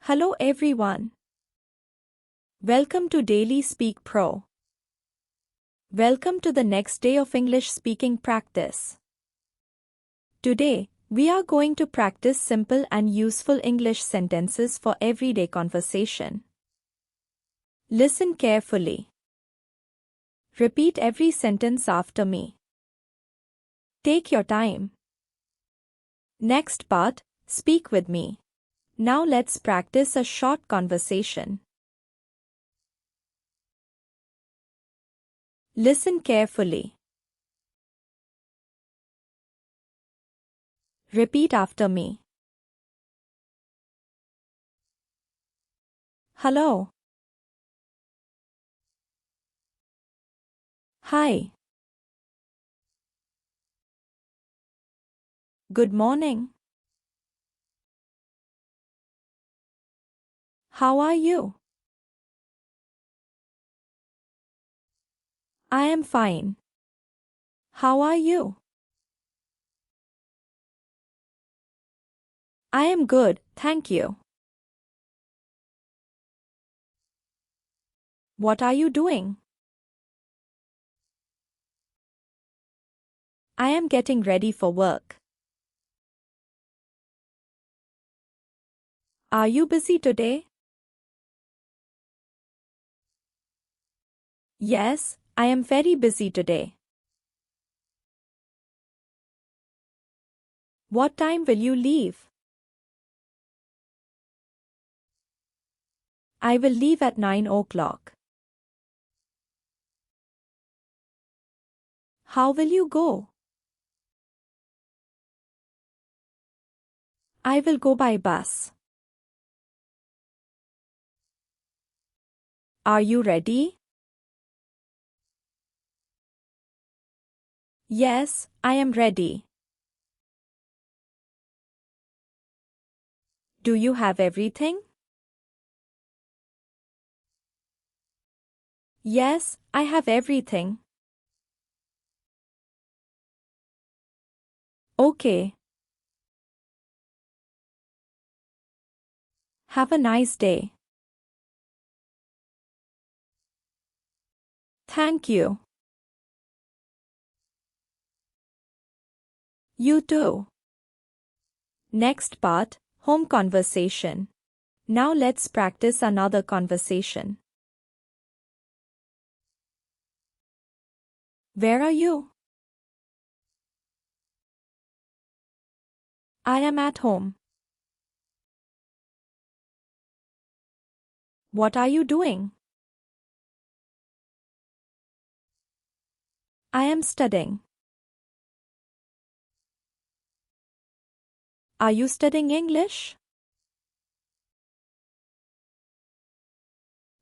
Hello everyone. Welcome to Daily Speak Pro. Welcome to the next day of English speaking practice. Today, we are going to practice simple and useful English sentences for everyday conversation. Listen carefully. Repeat every sentence after me. Take your time. Next part, speak with me. Now let's practice a short conversation. Listen carefully. Repeat after me. Hello. Hi. Good morning. How are you? I am fine. How are you? I am good, thank you. What are you doing? I am getting ready for work. Are you busy today? Yes, I am very busy today. What time will you leave? I will leave at 9 o'clock. How will you go? I will go by bus. Are you ready? Yes, I am ready. Do you have everything? Yes, I have everything. Okay. Have a nice day. Thank you. You too. Next part, home conversation. Now let's practice another conversation. Where are you? I am at home. What are you doing? I am studying. Are you studying English?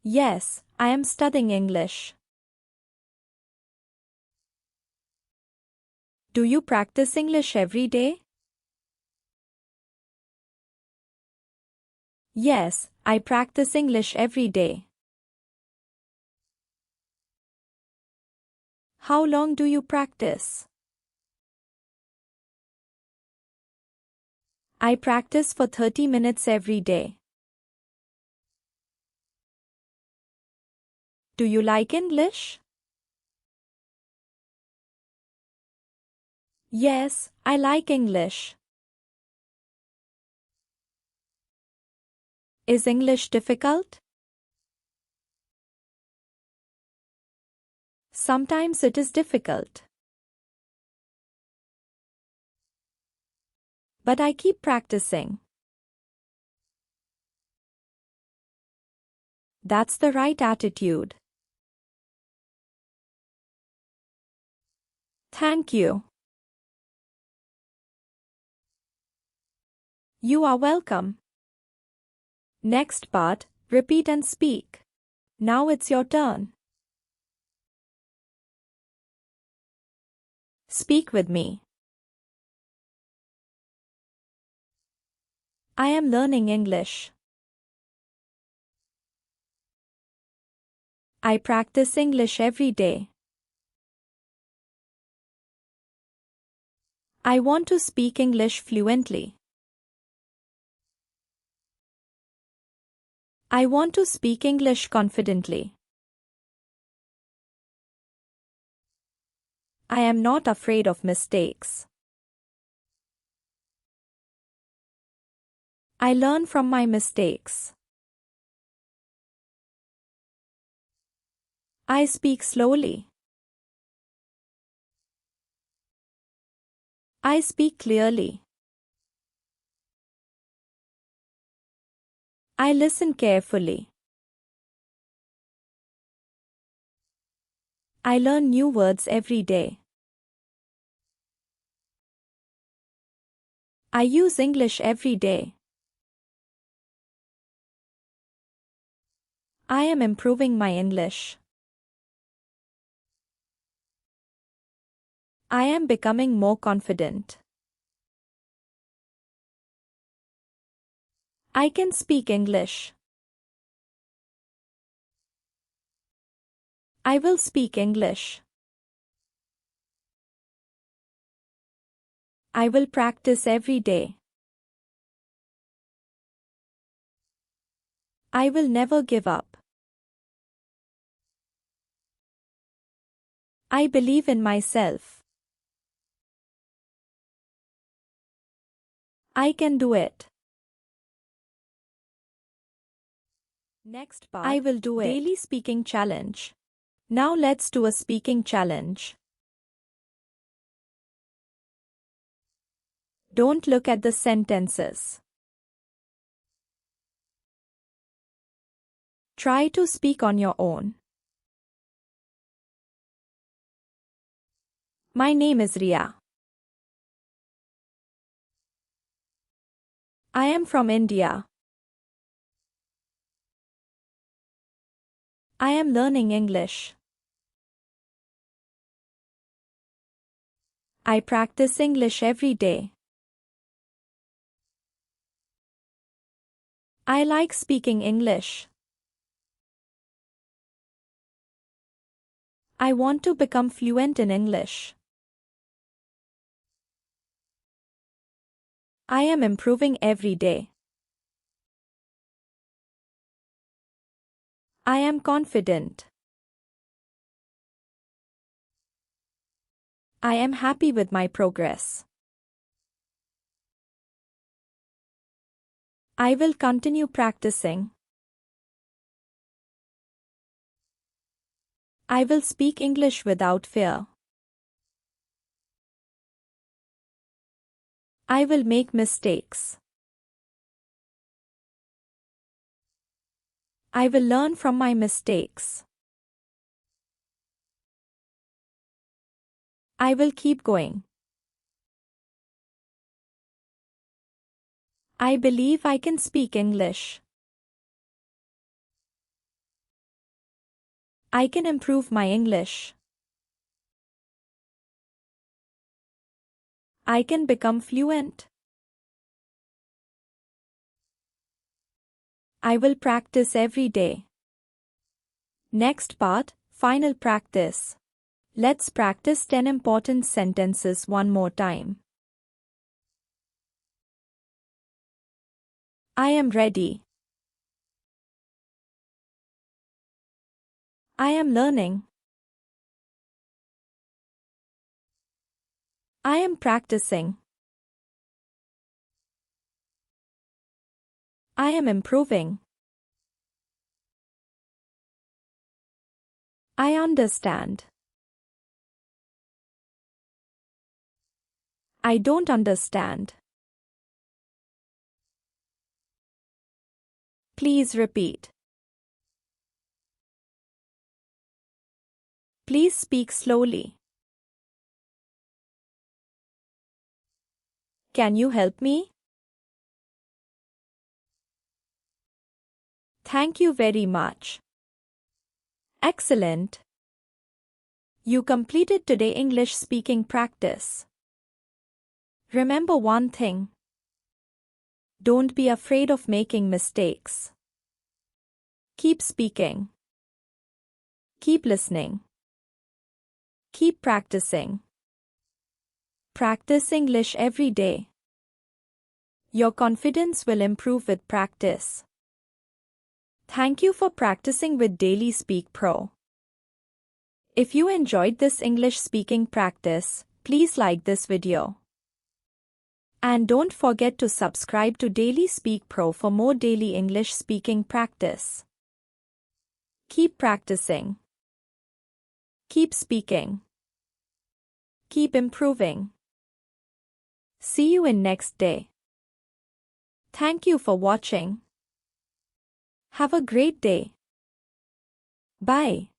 Yes, I am studying English. Do you practice English every day? Yes, I practice English every day. How long do you practice? I practice for 30 minutes every day. Do you like English? Yes, I like English. Is English difficult? Sometimes it is difficult. But I keep practicing. That's the right attitude. Thank you. You are welcome. Next part, repeat and speak. Now it's your turn. Speak with me. I am learning English. I practice English every day. I want to speak English fluently. I want to speak English confidently. I am not afraid of mistakes. I learn from my mistakes. I speak slowly. I speak clearly. I listen carefully. I learn new words every day. I use English every day. I am improving my English. I am becoming more confident. I can speak English. I will speak English. I will practice every day. I will never give up. I believe in myself. I can do it. Next part, I will do it. Daily speaking challenge. Now let's do a speaking challenge. Don't look at the sentences. Try to speak on your own. My name is Ria. I am from India. I am learning English. I practice English every day. I like speaking English. I want to become fluent in English. I am improving every day. I am confident. I am happy with my progress. I will continue practicing. I will speak English without fear. I will make mistakes. I will learn from my mistakes. I will keep going. I believe I can speak English. I can improve my English. I can become fluent. I will practice every day. Next part, final practice. Let's practice 10 important sentences one more time. I am ready. I am learning. I am practicing. I am improving. I understand. I don't understand. Please repeat. Please speak slowly. Can you help me? Thank you very much. Excellent. You completed today English speaking practice. Remember one thing. Don't be afraid of making mistakes. Keep speaking. Keep listening. Keep practicing. Practice English every day. Your confidence will improve with practice. Thank you for practicing with Daily Speak Pro. If you enjoyed this English speaking practice, please like this video. And don't forget to subscribe to Daily Speak Pro for more daily English speaking practice. Keep practicing. Keep speaking. Keep improving. See you in next day. Thank you for watching. Have a great day. Bye.